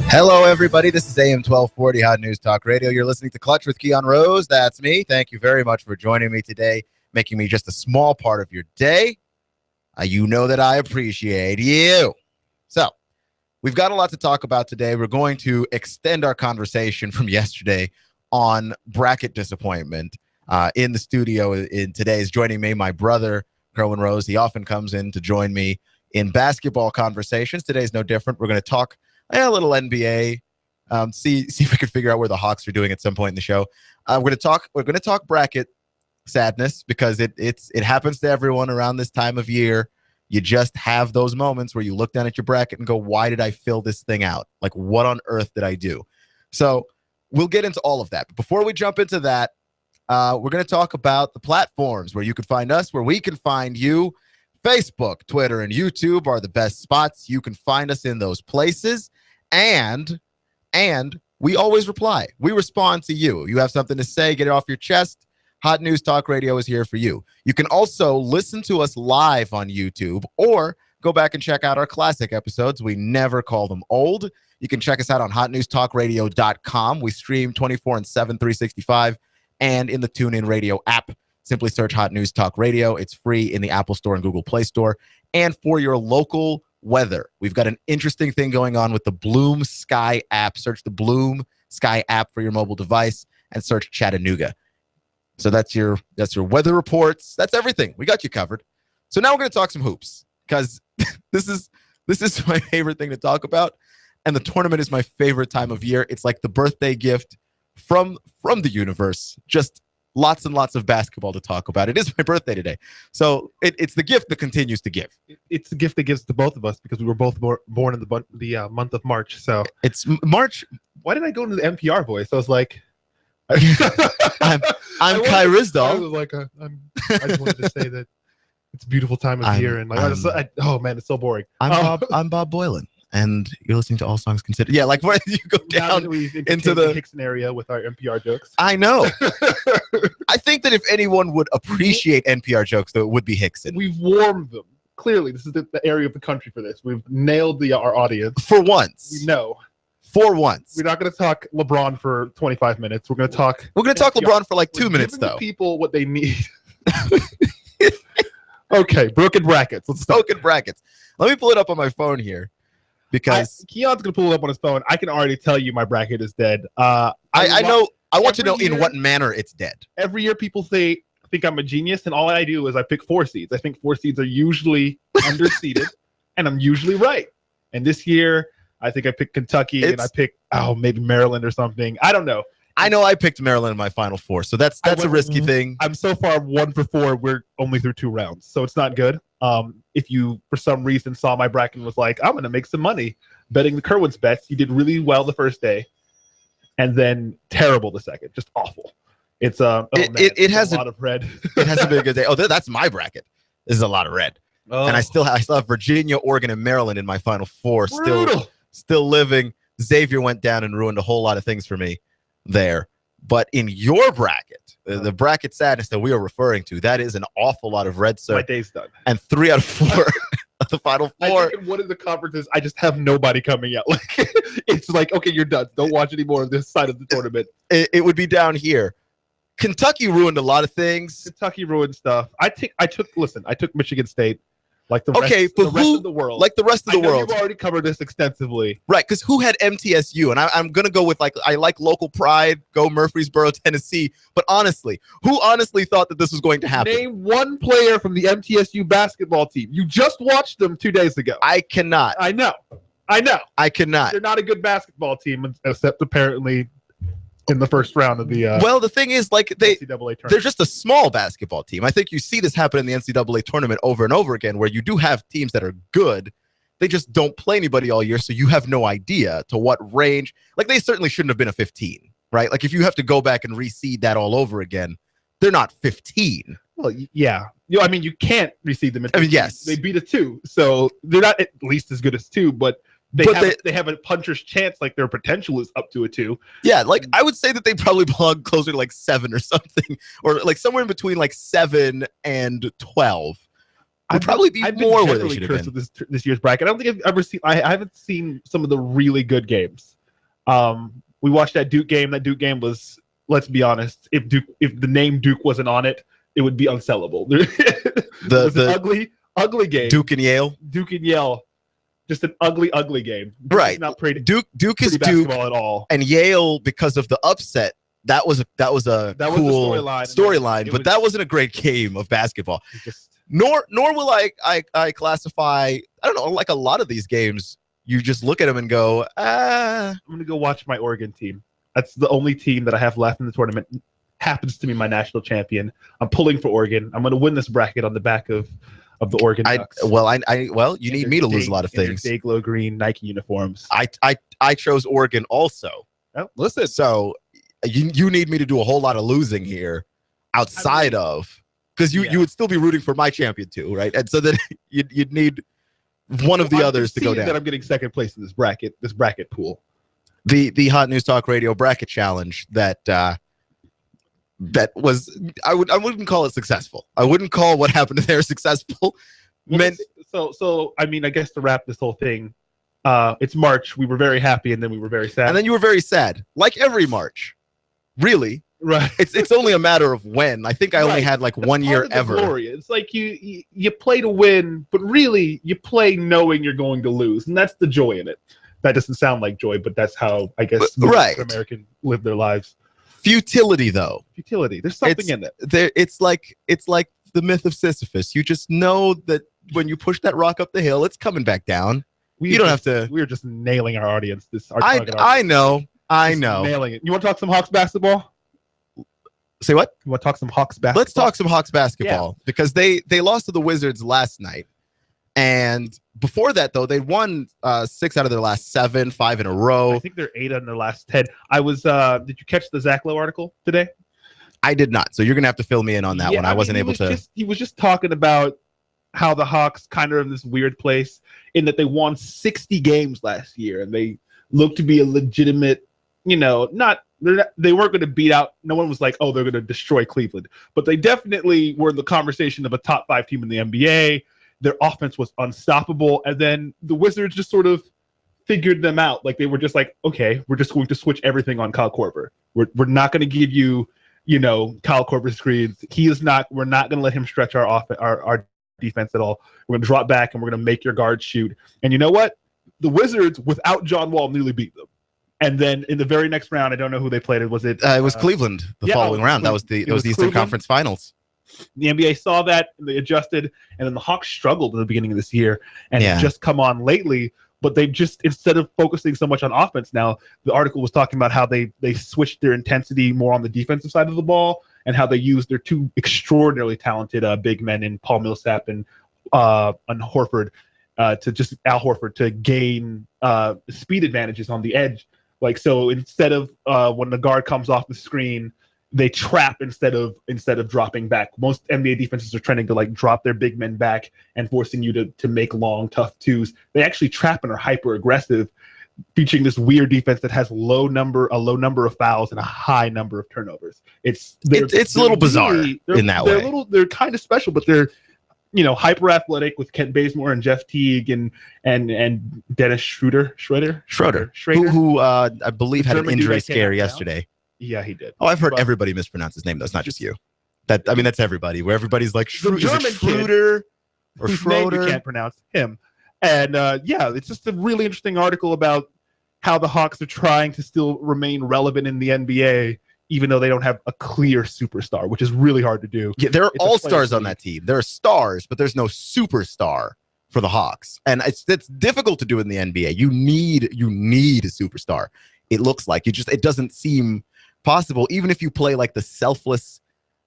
Hello, everybody. This is AM 1240 Hot News Talk Radio. You're listening to Clutch with Keon Rose. That's me. Thank you very much for joining me today, making me just a small part of your day. You know that I appreciate you. So, we've got a lot to talk about today. We're going to extend our conversation from yesterday on bracket disappointment. In the studio in today is joining me, my brother, Colin Rose. He often comes in to join me in basketball conversations. Today's no different. We're going to talk a little NBA. See if we can figure out where the Hawks are doing at some point in the show. We're going to talk bracket sadness because it happens to everyone around this time of year. You just have those moments where you look down at your bracket and go, why did I fill this thing out? Like, what on earth did I do? So we'll get into all of that. But before we jump into that, we're going to talk about the platforms where you can find us, where we can find you. Facebook, Twitter, and YouTube are the best spots. You can find us in those places. And we always reply. We respond to you. You have something to say, get it off your chest. Hot News Talk Radio is here for you. You can also listen to us live on YouTube or go back and check out our classic episodes. We never call them old. You can check us out on hotnewstalkradio.com. We stream 24/7, 365, and in the TuneIn Radio app. Simply search Hot News Talk Radio. It's free in the Apple Store and Google Play Store. And for your local weather, we've got an interesting thing going on with the Bloom Sky app. Search the Bloom Sky app for your mobile device and search Chattanooga. So that's your weather reports. That's everything. We got you covered. So now we're going to talk some hoops because this is my favorite thing to talk about. And the tournament is my favorite time of year. It's like the birthday gift from the universe. Just lots and lots of basketball to talk about. It is my birthday today. So it's the gift that continues to give. It's the gift that gives to both of us because we were both born in the month of March. So it's March. Why did I go into the NPR voice? I was like, I'm Kai Rizdal. I was like, I just wanted to say that it's a beautiful time of year. And oh man, it's so boring. I'm Bob Boylan. And you're listening to All Songs Considered. Yeah, like where you go down into the Hickson area with our NPR jokes. I know. I think that if anyone would appreciate NPR jokes, though, it would be Hickson. We've warmed them. Clearly, this is the area of the country for this. We've nailed our audience. For once. We know. For once. We're not going to talk LeBron for 25 minutes. We're going to talk LeBron for like 2 minutes, though. The people what they need. Okay, broken brackets. Let's start. Broken brackets. Let me pull it up on my phone here. Because Keon's gonna pull it up on his phone. I can already tell you my bracket is dead. I know. I want to know in what manner it's dead. Every year, people think I'm a genius, and all I do is I pick 4 seeds. I think 4 seeds are usually underseeded, and I'm usually right. And this year, I think I picked Kentucky, and I picked maybe Maryland or something. I don't know. I know I picked Maryland in my Final Four, so that's a risky thing. I'm so far 1 for 4. We're only through 2 rounds, so it's not good. If you, for some reason, saw my bracket and was like, I'm going to make some money betting the Kerwin's bets, you did really well the first day, and then terrible the second. Just awful. It's it has a lot of red. It hasn't been a good day. Oh, that's my bracket. This is a lot of red. Oh. And I still have Virginia, Oregon, and Maryland in my Final Four. Still living. Xavier went down and ruined a whole lot of things for me there. But in your bracket, the bracket sadness that we are referring to, that is an awful lot of red. So my day's done. And 3 out of 4 of the Final Four. I think in one of the conferences, I just have nobody coming out. Like it's like, okay, you're done. Don't watch any more of this side of the tournament. It would be down here. Kentucky ruined a lot of things. Kentucky ruined stuff. I took Michigan State. Like the rest of the world. Like the rest of the world. You've already covered this extensively. Right, because who had MTSU? And I'm going to go with, I like local pride, go Murfreesboro, Tennessee. But honestly, who honestly thought that this was going to happen? Name one player from the MTSU basketball team. You just watched them 2 days ago. I cannot. I know. I cannot. They're not a good basketball team, except apparently in the first round of the well, the thing is, like NCAA tournament. They're just a small basketball team. I think you see this happen in the NCAA tournament over and over again, where you do have teams that are good. They just don't play anybody all year, so you have no idea to what range. Like, they certainly shouldn't have been a 15, right? Like, if you have to go back and reseed that all over again, they're not 15. Well, yeah. I mean, you can't reseed them. Yes. They beat a 2, so they're not at least as good as 2, but they have a puncher's chance, like their potential is up to a 2. Yeah, like I would say that they probably belong closer to like 7 or something, or like somewhere in between like 7 and 12. Would probably be more where they should have been. With this year's bracket. I don't think I've ever seen. I haven't seen some of the really good games. We watched that Duke game. That Duke game was, let's be honest, if the name Duke wasn't on it, it would be unsellable. It was an ugly game. Duke and Yale. Duke and Yale. Just an ugly game. Right. Not pretty. Duke is Duke at all. And Yale, because of the upset, that was a cool storyline. But that wasn't a great game of basketball. Nor will I classify. I don't know. Like a lot of these games, you just look at them and go, I'm gonna go watch my Oregon team. That's the only team that I have left in the tournament. Happens to be my national champion. I'm pulling for Oregon. I'm gonna win this bracket on the back of the Oregon Ducks. You need me to lose a lot of things. Day glow green Nike uniforms. I chose Oregon also. Oh, listen. So you need me to do a whole lot of losing here outside of, because you would still be rooting for my champion too, right? And so then you'd need one of the others to go down. That I'm getting second place in this bracket pool. The Hot News Talk Radio bracket challenge that was, I wouldn't call it successful. I wouldn't call what happened there successful. So I mean, I guess to wrap this whole thing, it's March. We were very happy, and then we were very sad. And then you were very sad, like every March, really. Right. It's only a matter of when. I think I only had like one year ever. Glory. It's like you play to win, but really you play knowing you're going to lose, and that's the joy in it. That doesn't sound like joy, but that's how I guess Americans live their lives. Futility, though. There's something in it. It's like the myth of Sisyphus. You just know that when you push that rock up the hill, it's coming back down. You don't have to. We're just nailing our audience. I know. Nailing it. You want to talk some Hawks basketball? Say what? You want to talk some Hawks basketball? Let's talk some Hawks basketball because they lost to the Wizards last night, and before that though they won 6 out of their last 7, 5 in a row. I think they're 8 out of their last 10. I was. Did you catch the Zach Lowe article today? I did not. So you're gonna have to fill me in on that one. I wasn't able to. He was just talking about how the Hawks kind of in this weird place in that they won 60 games last year and they look to be a legitimate, they weren't going to beat out. No one was like, oh, they're going to destroy Cleveland, but they definitely were in the conversation of a top 5 team in the NBA. Their offense was unstoppable. And then the Wizards just sort of figured them out. Like they were just like, okay, we're just going to switch everything on Kyle Korver. We're not going to give you, Kyle Korver screens. We're not going to let him stretch our defense at all. We're going to drop back and we're going to make your guards shoot. And you know what? The Wizards, without John Wall, nearly beat them. And then in the very next round, I don't know who they played. It was Cleveland the following round. That was the Eastern Conference Finals. The NBA saw that and they adjusted. And then the Hawks struggled at the beginning of this year and have just come on lately. But they just, instead of focusing so much on offense now, the article was talking about how they switched their intensity more on the defensive side of the ball and how they used their 2 extraordinarily talented big men in Paul Millsap and Horford Al Horford to gain speed advantages on the edge. Like, so instead of when the guard comes off the screen, they trap instead of dropping back. Most NBA defenses are trending to like drop their big men back and forcing you to make long, tough twos. They actually trap and are hyper aggressive, featuring this weird defense that has a low number of fouls and a high number of turnovers. It's a little bizarre in that way. They're kind of special, but they're hyper athletic with Kent Bazemore and Jeff Teague and Dennis Schroeder, who I believe had an injury scare yesterday. Yeah, he did. Oh, I've heard everybody mispronounce his name though. It's not just you. That's everybody. Where everybody's like Schroeder or Schroeder. You can't pronounce him. And it's just a really interesting article about how the Hawks are trying to still remain relevant in the NBA, even though they don't have a clear superstar, which is really hard to do. Yeah, there are all-stars on that team. There are stars, but there's no superstar for the Hawks. And it's difficult to do in the NBA. You need a superstar. It looks like it doesn't seem possible. Even if you play like the selfless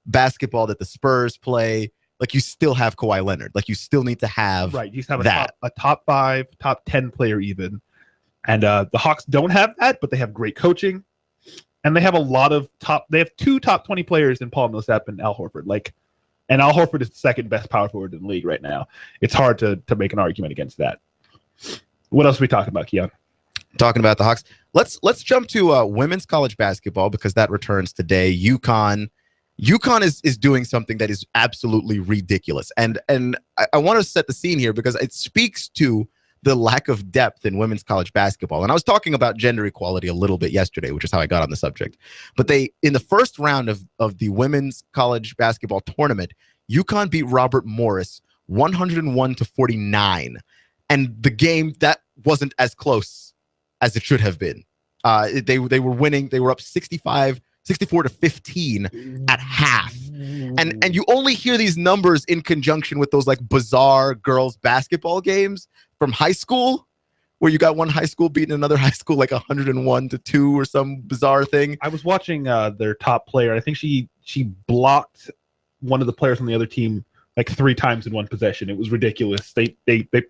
basketball that the Spurs play, like you still have Kawhi Leonard. Like you still need to have you have a top 5, top 10 player even. And the Hawks don't have that, but they have great coaching. And they have they have 2 top 20 players in Paul Millsap and Al Horford. And Al Horford is the second best power forward in the league right now. It's hard to make an argument against that. What else are we talking about, Keon? Talking about the Hawks. Let's jump to women's college basketball because that returns today. UConn is doing something that is absolutely ridiculous. And I want to set the scene here because it speaks to the lack of depth in women's college basketball. And I was talking about gender equality a little bit yesterday, which is how I got on the subject. But they, in the first round of the women's college basketball tournament, UConn beat Robert Morris 101-49. And the game, that wasn't as close as it should have been. They were winning. They were up 64-15 at half. And you only hear these numbers in conjunction with those like bizarre girls basketball games from high school, where you got one high school beating another high school like 101-2 or some bizarre thing. I was watching their top player. I think she blocked one of the players on the other team like 3 times in one possession. It was ridiculous. They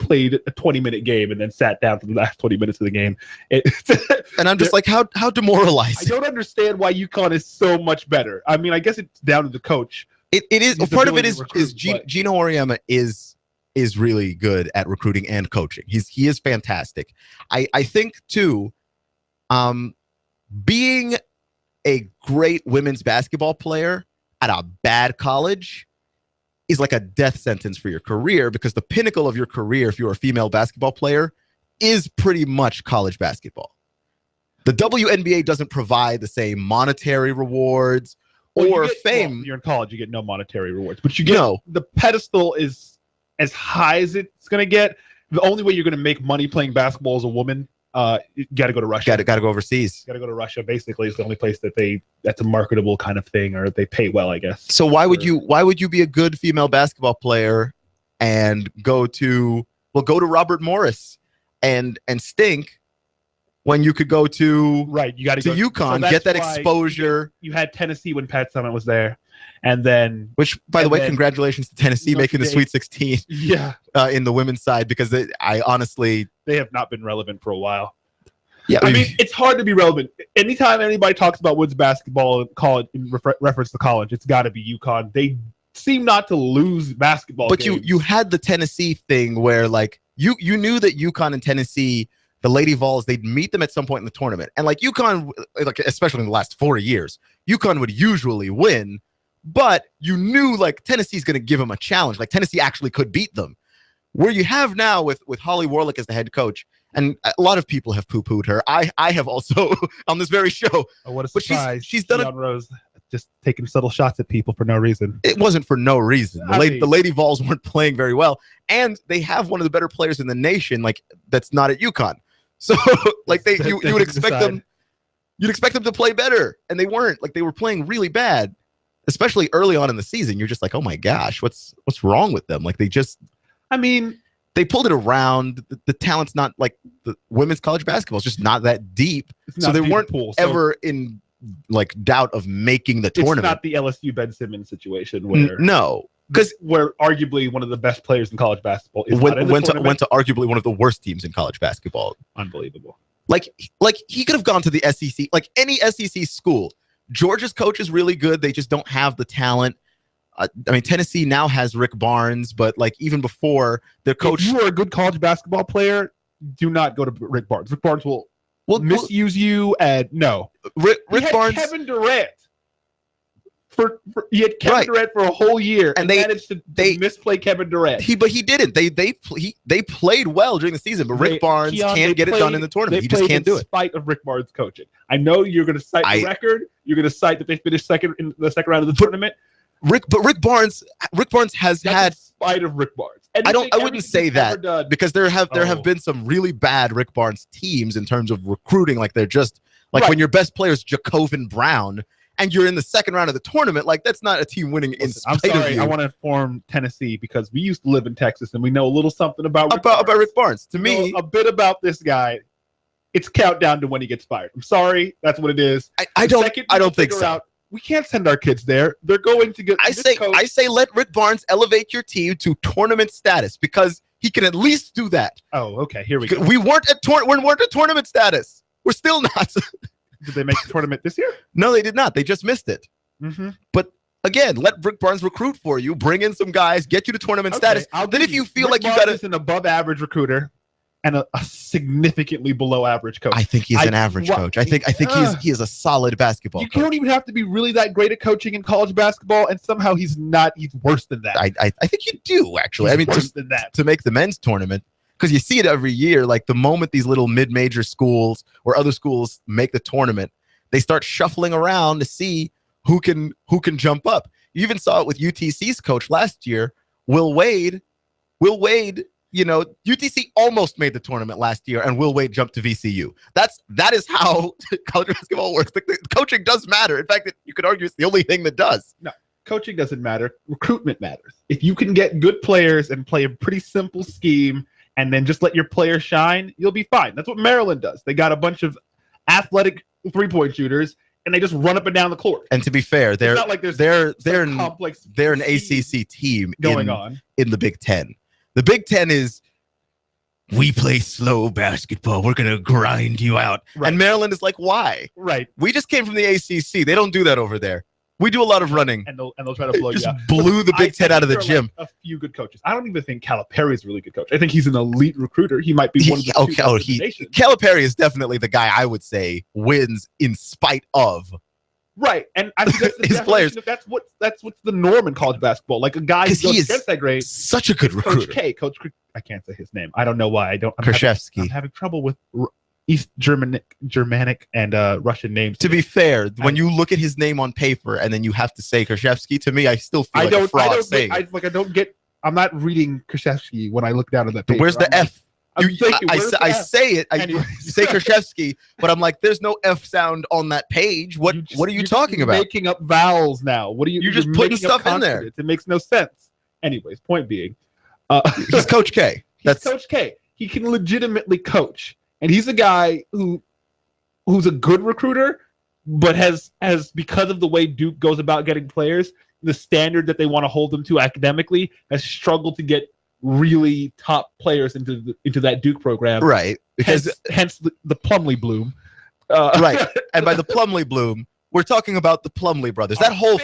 played a 20-minute game and then sat down for the last 20 minutes of the game. And I'm just like, how demoralizing. I don't understand why UConn is so much better. I mean, I guess it's down to the coach. It is. Part of it is Gino Auriemma is really good at recruiting and coaching. He is fantastic. I think too, being a great women's basketball player at a bad college is like a death sentence for your career, because the pinnacle of your career, if you're a female basketball player, is pretty much college basketball. The WNBA doesn't provide the same monetary rewards or fame. Well, you're in college, you get no monetary rewards, but you get the pedestal is as high as it's going to get. The only way you're going to make money playing basketball as a woman, you got to go to Russia. Got to go overseas. Got to go to Russia. Basically, it's the only place that's a marketable kind of thing, or they pay well, I guess. So why would you be a good female basketball player and go to Robert Morris and stink when you could go to you got to go to UConn, get that exposure? You had Tennessee when Pat Summitt was there, and then by the way, congratulations to Tennessee making the Sweet 16. Yeah, in the women's side, because they have not been relevant for a while. Yeah, I mean, it's hard to be relevant. Anytime anybody talks about women's basketball in reference to college, it's got to be UConn. They seem not to lose basketball but games. you had the Tennessee thing where like you knew that UConn and Tennessee, the Lady Vols, they'd meet them at some point in the tournament, and like UConn, like especially in the last 4 years, UConn would usually win, but you knew like Tennessee's going to give them a challenge. Like Tennessee actually could beat them. Where you have now with Holly Warlick as the head coach, and a lot of people have poo-pooed her. I have also on this very show. Oh, what a surprise! But she's done Keon Rose just taking subtle shots at people for no reason. It wasn't for no reason. The Lady Vols weren't playing very well, and they have one of the better players in the nation. Like that's not at UConn. So like you would expect them. You'd expect them to play better, and they weren't. Like they were playing really bad, especially early on in the season. You're just like, oh my gosh, what's wrong with them? Like they pulled it around. The talent's not like the women's college basketball. It's just not that deep. So they weren't ever in like doubt of making the tournament. It's not the LSU Ben Simmons situation where where arguably one of the best players in college basketball went to arguably one of the worst teams in college basketball. Unbelievable. Like he could have gone to the SEC, like any SEC school. Georgia's coach is really good. They just don't have the talent. I mean, Tennessee now has Rick Barnes, but like even before, their coach. If you are a good college basketball player, do not go to Rick Barnes. Rick Barnes will misuse you, and no. Rick Barnes. Kevin Durant. He had Kevin Durant for a whole year, and they managed to misplay Kevin Durant. But he didn't. They played well during the season, but Rick Barnes can't get it done in the tournament. He just can't do it. In spite of Rick Barnes' coaching, I know you're going to cite the record. You're going to cite that they finished second in the second round of the tournament. Rick Barnes has had. In spite of Rick Barnes, I wouldn't say that because there have been some really bad Rick Barnes teams in terms of recruiting. Like they're just like when your best player is Jacobin Brown. And you're in the second round of the tournament, like that's not a team winning in spite of you. I want to inform Tennessee because we used to live in Texas and we know a little something about Rick Barnes. To me, a bit about this guy. It's countdown to when he gets fired. I'm sorry, that's what it is. I don't think so. We can't send our kids there. They're going to get. I say let Rick Barnes elevate your team to tournament status because he can at least do that. Oh, okay. Here we go. We weren't at tournament status. We're still not. Did they make the tournament this year? No, they did not. They just missed it. Mm-hmm. But again, let Rick Barnes recruit for you. Bring in some guys. Get you to tournament status. Then if you feel like you got an above-average recruiter and a significantly below-average coach. I think he's an average coach. I think he is a solid basketball coach. You don't even have to be really that great at coaching in college basketball, and somehow he's not. He's worse than that. I think you do actually. He's worse than that to make the men's tournament. because you see it every year. Like the moment these little mid-major schools or other schools make the tournament, they start shuffling around to see who can jump up. You even saw it with UTC's coach last year, Will Wade. You know, UTC almost made the tournament last year, and Will Wade jumped to VCU. That is how college basketball works. The coaching does matter. In fact, you could argue it's the only thing that does. No, coaching doesn't matter. Recruitment matters. If you can get good players and play a pretty simple scheme and then just let your players shine, you'll be fine. That's what Maryland does. They got a bunch of athletic three-point shooters, and they just run up and down the court. And to be fair, they're not like they're an ACC team going on in the Big Ten. The Big Ten is, we play slow basketball. We're going to grind you out. Right. And Maryland is like, why? Right. We just came from the ACC. They don't do that over there. We do a lot of running. And they'll try to blow you out. Just blew the Big Ten out of the gym. Like a few good coaches. I don't even think Calipari is a really good coach. I think he's an elite recruiter. He might be one of the two in the nation. Calipari is definitely the guy I would say wins in spite of. Right, and I think that's the his players. That's what's the norm in college basketball. Like a guy who goes against that grade, such a good recruiter. Coach I can't say his name. I don't know why. I'm having trouble with East Germanic and Russian names. To be fair, when you look at his name on paper and then you have to say Krzyzewski, to me, I still feel like a fraud saying it. I'm not reading Krzyzewski when I look down at that paper. Where's the F? I say it. Anyway. You say Krzyzewski, but I'm like, there's no F sound on that page. What are you talking about? Making up vowels now. What are you? You're just putting stuff in there. It makes no sense. Anyways, point being, he's Coach K. That's Coach K. He can legitimately coach, and he's a guy who's a good recruiter, but has because of the way Duke goes about getting players, the standard that they want to hold them to academically has struggled to get really top players into that Duke program, right? Because hence the Plumlee bloom, right? And by the Plumlee bloom, we're talking about the Plumlee brothers. That whole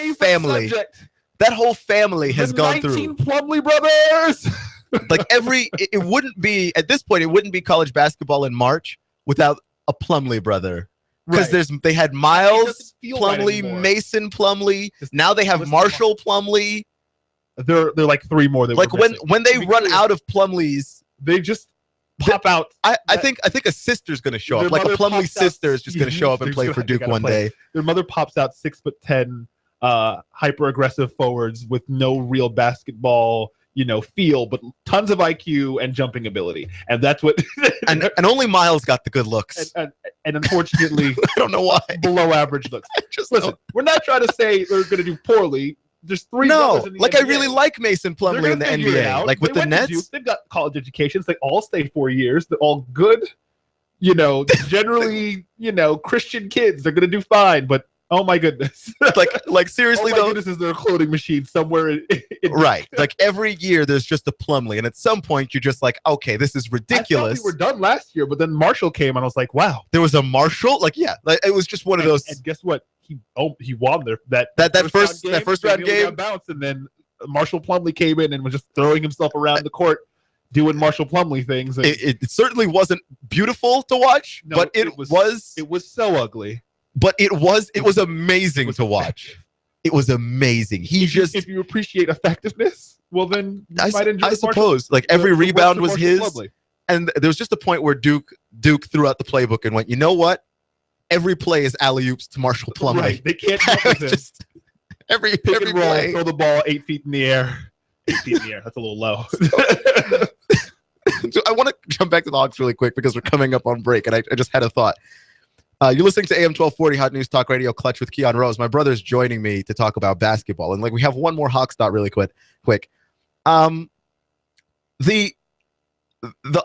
family, has gone through 19 Plumlee brothers. Like it wouldn't be at this point. It wouldn't be college basketball in March without a Plumlee brother. Because they had Miles Plumlee, right Mason Plumlee. Now they have Marshall Plumlee. They're like three more. Like when they run out of Plumlees, they just pop out. I think a sister's going to show up. Like a Plumlee sister is just going to show up and play for Duke one day. Their mother pops out 6'10", hyper aggressive forwards with no real basketball, feel, but tons of IQ and jumping ability, and that's what. and only Miles got the good looks, and unfortunately, I don't know why, below average looks. Just listen, we're not trying to say they're going to do poorly. There's three. No, in the like NBA. I really like Mason Plumlee in the NBA. Like with the Nets, Duke, they've got college educations. They all stay 4 years. They're all good. Generally, Christian kids. They're gonna do fine. But oh my goodness, like seriously though, this is their clothing machine somewhere in right. Like every year, there's just a Plumlee, and at some point, you're just like, okay, this is ridiculous. I thought we were done last year, but then Marshall came, and I was like, wow, there was a Marshall. Like like it was just one of those. And guess what? He won that first round game bounce, and then Marshall Plumlee came in and was just throwing himself around the court doing Marshall Plumlee things. It certainly wasn't beautiful to watch, but it was so ugly. But it was amazing to watch. It was amazing. If you appreciate effectiveness, well then you might enjoy. I suppose like every rebound was his, and there was just a point where Duke threw out the playbook and went, you know what? Every play is alley-oops to Marshall Plumlee. Right. They can't help it. Every roll, play. Throw the ball 8 feet in the air. 8 feet in the air. That's a little low. So I want to jump back to the Hawks really quick because we're coming up on break, and I just had a thought. You're listening to AM 1240 Hot News Talk Radio, Clutch with Keon Rose. My brother's joining me to talk about basketball, and we have one more Hawks thought really quick. The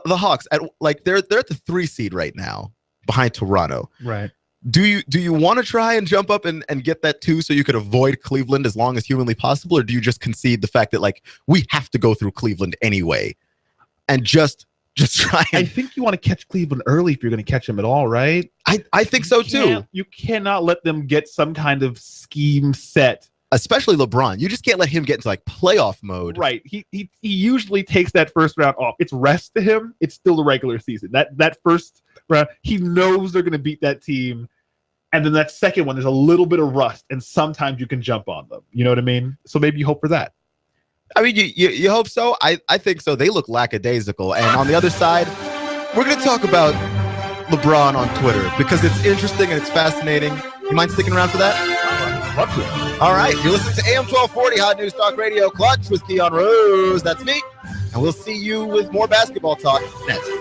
Hawks they're at the 3 seed right now, behind Toronto. Right. Do you want to try and jump up and get that 2 so you could avoid Cleveland as long as humanly possible, or do you just concede the fact that we have to go through Cleveland anyway and just try and... I think you want to catch Cleveland early if you're going to catch them at all, right? I think so too. You cannot let them get some kind of scheme set. Especially LeBron. You just can't let him get into playoff mode. Right. He usually takes that first round off. It's rest to him. It's still the regular season. That first round, he knows they're going to beat that team. And then that second one, there's a little bit of rust, and sometimes you can jump on them. You know what I mean? So maybe you hope for that. I mean, you hope so. I think so. They look lackadaisical. And on the other side, we're going to talk about LeBron on Twitter because it's interesting and it's fascinating. You mind sticking around for that? All right. You're listening to AM 1240 Hot News Talk Radio Clutch with Keon Rose. That's me. And we'll see you with more basketball talk next.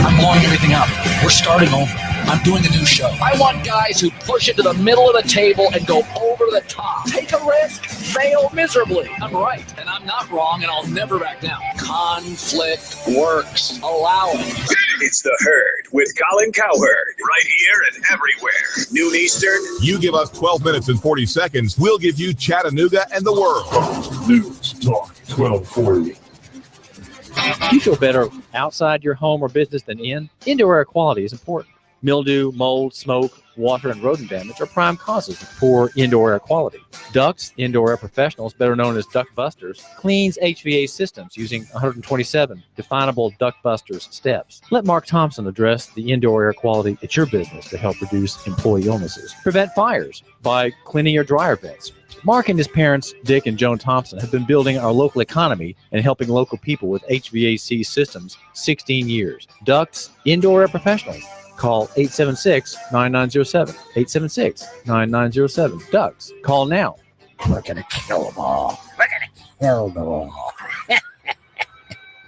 I'm blowing everything up. We're starting over. I'm doing a new show. I want guys who push it to the middle of the table and go over the top. Take a risk, fail miserably. I'm right, and I'm not wrong, and I'll never back down. Conflict works. Allow it. It's The Herd with Colin Cowherd. Right here and everywhere. Noon Eastern. You give us 12 minutes and 40 seconds. We'll give you Chattanooga and the world. News Talk 1240. You feel better outside your home or business than in. Indoor air quality is important. Mildew, mold, smoke, water, and rodent damage are prime causes of poor indoor air quality. Ducts, Indoor Air Professionals, better known as Duct Busters, cleans HVAC systems using 127 definable Duct Busters steps. Let Mark Thompson address the indoor air quality at your business to help reduce employee illnesses. Prevent fires by cleaning your dryer vents. Mark and his parents, Dick and Joan Thompson, have been building our local economy and helping local people with HVAC systems 16 years. Ducts, Indoor Air Professionals. Call 876-9907. 876-9907. Ducks. Call now. We're going to kill them all. We're going to kill them all.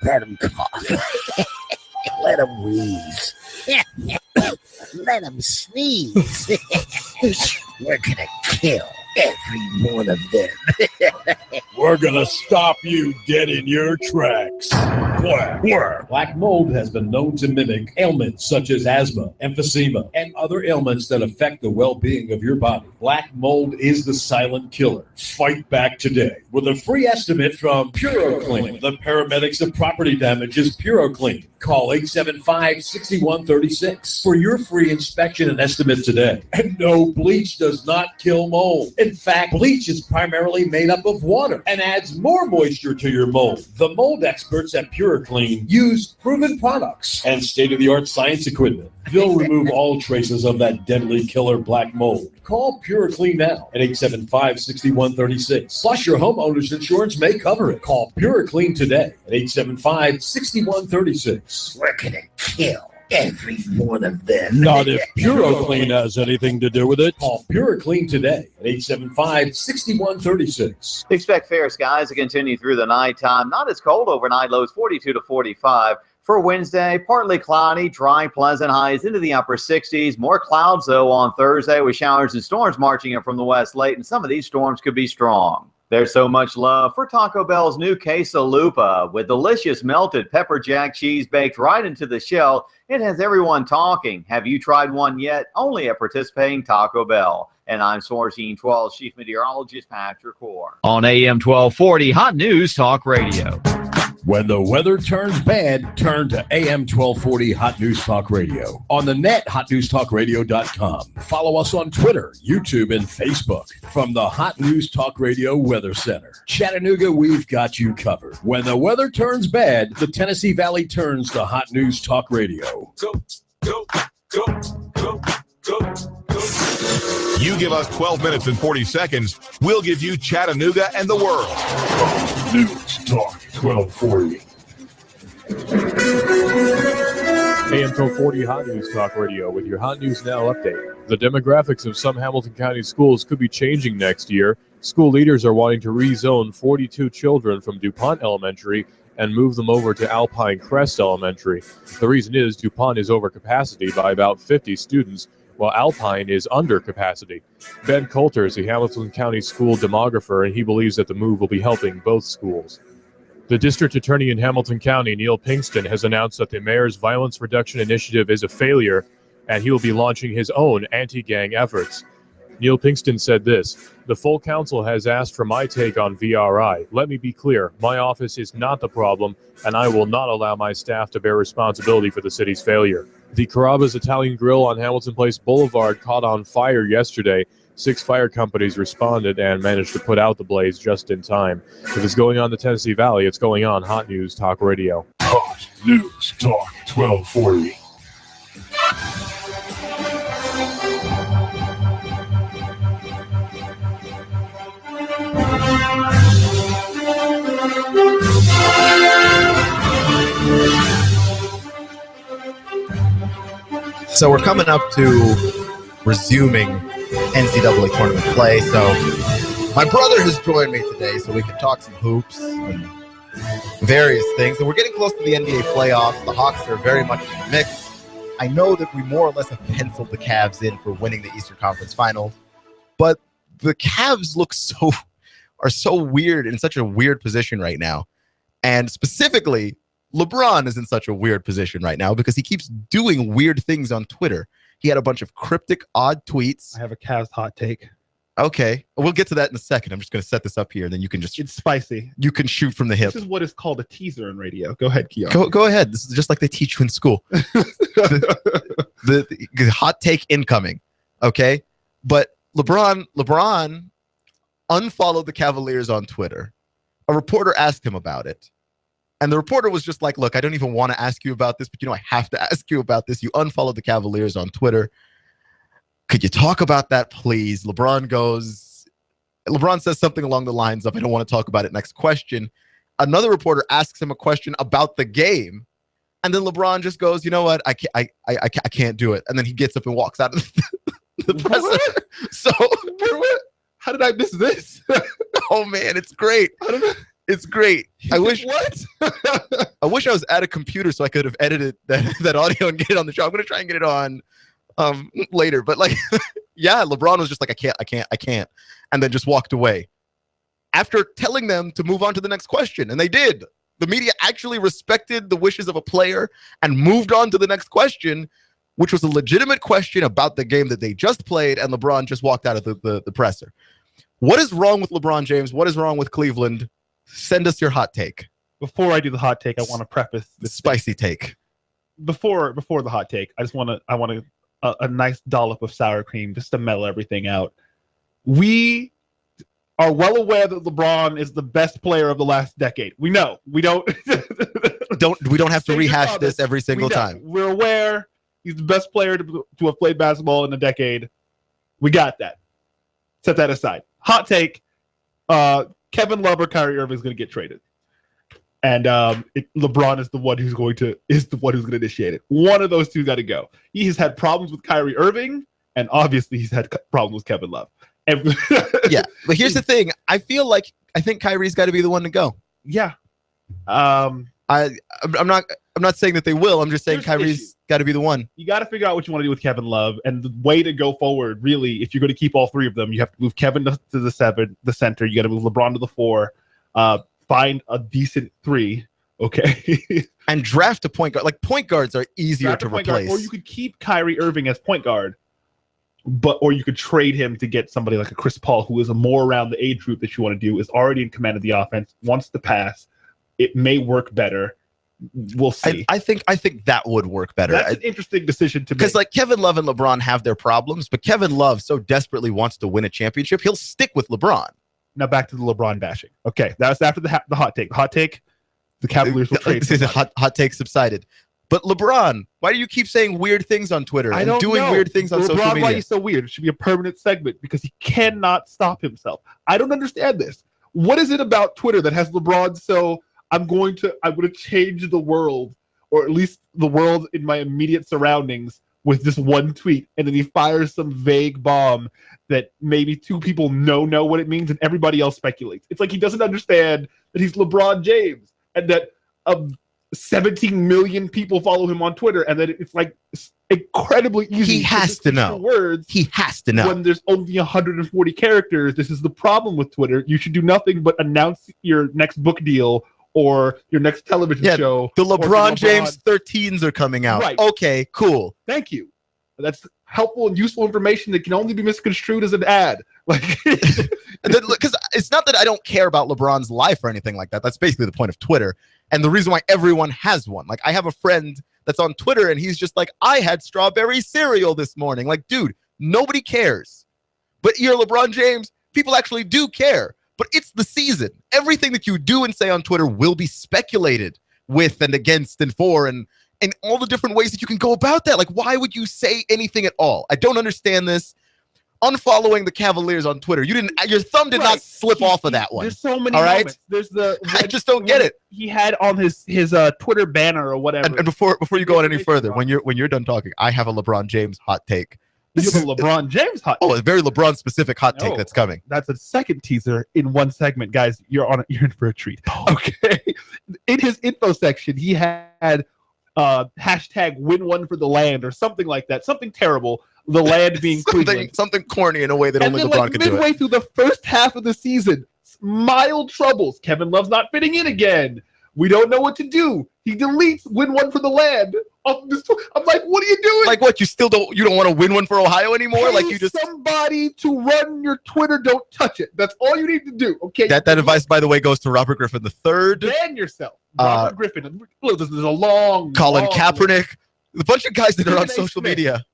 Let them cough. Let them wheeze. Let them sneeze. We're going to kill every one of them. We're gonna stop you dead in your tracks. Black mold has been known to mimic ailments such as asthma, emphysema, and other ailments that affect the well-being of your body. Black mold is the silent killer. Fight back today with a free estimate from PuroClean. The paramedics of property damage is PuroClean. Call 875-6136 for your free inspection and estimate today. And no, bleach does not kill mold. In fact, bleach is primarily made up of water and adds more moisture to your mold. The mold experts at PuroClean use proven products and state-of-the-art science equipment. They'll remove all traces of that deadly killer black mold. Call PuroClean now at 875-6136. Plus, your homeowner's insurance may cover it. Call PuroClean today at 875-6136. We're going to kill every one of them. Not if PuroClean has anything to do with it. Call PuroClean today at 875-6136. Expect fair skies to continue through the nighttime. Not as cold overnight, lows 42 to 45. For Wednesday, partly cloudy, dry, pleasant, highs into the upper 60s. More clouds, though, on Thursday with showers and storms marching in from the west late, and some of these storms could be strong. There's so much love for Taco Bell's new quesalupa with delicious melted pepper jack cheese baked right into the shell. It has everyone talking. Have you tried one yet? Only at participating Taco Bell. And I'm Sourcine 12 Chief Meteorologist Patrick Core. On AM 1240 Hot News Talk Radio. When the weather turns bad, turn to AM 1240 Hot News Talk Radio. On the net, hotnewstalkradio.com. Follow us on Twitter, YouTube, and Facebook. From the Hot News Talk Radio Weather Center. Chattanooga, we've got you covered. When the weather turns bad, the Tennessee Valley turns to Hot News Talk Radio. Go, go, go, go, go, go. You give us 12 minutes and 40 seconds. We'll give you Chattanooga and the world. News Talk 1240. AM 1240 Hot News Talk Radio with your Hot News Now update. The demographics of some Hamilton County schools could be changing next year. School leaders are wanting to rezone 42 children from DuPont Elementary and move them over to Alpine Crest Elementary. The reason is DuPont is over capacity by about 50 students, while Alpine is under capacity. Ben Coulter is a Hamilton County school demographer, and he believes that the move will be helping both schools. The district attorney in Hamilton County, Neil Pinkston, has announced that the mayor's violence reduction initiative is a failure, and he will be launching his own anti-gang efforts. Neil Pinkston said this: "The full council has asked for my take on VRI. Let me be clear, my office is not the problem, and I will not allow my staff to bear responsibility for the city's failure." The Carrabba's Italian Grill on Hamilton Place Boulevard caught on fire yesterday. 6 fire companies responded and managed to put out the blaze just in time. If it's going on in the Tennessee Valley, it's going on Hot News Talk Radio. Hot News Talk 1240. So we're coming up to resuming NCAA tournament play. So my brother has joined me today so we can talk some hoops and various things. And we're getting close to the NBA playoffs. The Hawks are very much in the mix. I know that we more or less have penciled the Cavs in for winning the Eastern Conference Finals, but the Cavs are so weird, in such a weird position right now. And specifically, LeBron is in such a weird position right now because he keeps doing weird things on Twitter. He had a bunch of cryptic, odd tweets. I have a Cavs hot take. Okay. We'll get to that in a second. I'm just going to set this up here, and then you can just... It's spicy. You can shoot from the hip. This is what is called a teaser in radio. Go ahead, Keon. Go ahead. This is just like they teach you in school. the hot take incoming. Okay? But LeBron unfollowed the Cavaliers on Twitter. A reporter asked him about it. And the reporter was just like, look, I don't even want to ask you about this, but I have to ask you about this. You unfollowed the Cavaliers on Twitter. Could you talk about that, please? LeBron says something along the lines of, I don't want to talk about it. Next question. Another reporter asks him a question about the game. And then LeBron just goes, you know what? I can't do it. And then he gets up and walks out of the presser. So how did I miss this? Oh man, it's great. It's great. I wish I wish I was at a computer so I could have edited that audio and get it on the show. I'm going to try and get it on later. But yeah, LeBron was just like, I can't. And then just walked away after telling them to move on to the next question. And they did. The media actually respected the wishes of a player and moved on to the next question, which was a legitimate question about the game that they just played. And LeBron just walked out of the presser. What is wrong with LeBron James? What is wrong with Cleveland? Send us your hot take. Before I do the hot take, I want to preface this spicy take. Before the hot take, I want a nice dollop of sour cream just to mellow everything out. We are well aware that LeBron is the best player of the last decade. We know. We don't have to rehash this every single time. We're aware he's the best player to have played basketball in a decade. We got that. Set that aside. Hot take. Kevin Love or Kyrie Irving is going to get traded, and LeBron is the one who's going to initiate it. One of those two got to go. He has had problems with Kyrie Irving, and obviously he's had problems with Kevin Love. Yeah, but here's the thing: I think Kyrie's got to be the one to go. Yeah, I'm not saying that they will. I'm just saying Kyrie's got to be the one. You got to figure out what you want to do with Kevin Love, and the way to go forward, really, if you're going to keep all three of them, you have to move Kevin to the center. You got to move LeBron to the 4. Find a decent 3, okay, and draft a point guard. Like point guards are easier to replace. Or you could keep Kyrie Irving as point guard, or you could trade him to get somebody like a Chris Paul, who is a more around the age group that you want to do, is already in command of the offense, wants to pass. It may work better. We'll see. I think that would work better. That's an interesting decision to make. Because Kevin Love and LeBron have their problems, but Kevin Love so desperately wants to win a championship, he'll stick with LeBron. Now back to the LeBron bashing. Okay, that was after the hot take. The hot take, the Cavaliers will trade. The hot take subsided. But LeBron, why do you keep saying weird things on Twitter and doing weird things on social media? Why he's so weird? It should be a permanent segment because he cannot stop himself. I don't understand this. What is it about Twitter that has LeBron so... I'm going to change the world, or at least the world in my immediate surroundings, with this one tweet, and then he fires some vague bomb that maybe 2 people know what it means, and everybody else speculates. It's like he doesn't understand that he's LeBron James, and that 17 million people follow him on Twitter, and that it's like incredibly easy. He has to know words. He has to know when there's only 140 characters. This is the problem with Twitter. You should do nothing but announce your next book deal or your next television show. The LeBron James 13s are coming out. Right. Okay, cool. Thank you. That's helpful and useful information that can only be misconstrued as an ad. Because it's not that I don't care about LeBron's life or anything like that. That's basically the point of Twitter. And the reason why everyone has one. Like, I have a friend that's on Twitter, and he's just like, I had strawberry cereal this morning. Like, dude, nobody cares. But you're LeBron James, people actually do care. But it's the season. Everything that you do and say on Twitter will be speculated. with and against and for and all the different ways that you can go about that. Like, why would you say anything at all? I don't understand this. Unfollowing the Cavaliers on Twitter. Your thumb did not slip off of that one. There's so many all right? moments. There's I just don't get it. He had on his Twitter banner or whatever. And before you go on any further, when you're done talking, I have a LeBron James hot take. You have a LeBron James hot take. Oh, a very LeBron specific hot take that's coming. That's a second teaser in one segment, guys. You're in for a treat. Okay. In his info section, he had hashtag win one for the land or something like that. Something terrible. The land being Cleveland. Something corny in a way that only LeBron can do it. Midway through the first half of the season, mild troubles. Kevin Love's not fitting in again. We don't know what to do. He deletes win one for the land. I'm like, what are you doing? Like what? You don't want to win one for Ohio anymore? Pay like you just somebody to run your Twitter. Don't touch it. That's all you need to do. Okay. That advice, by the way, goes to Robert Griffin III. Ban yourself. Robert Griffin. Look, there's a long Colin long Kaepernick. A bunch of guys that are on social media.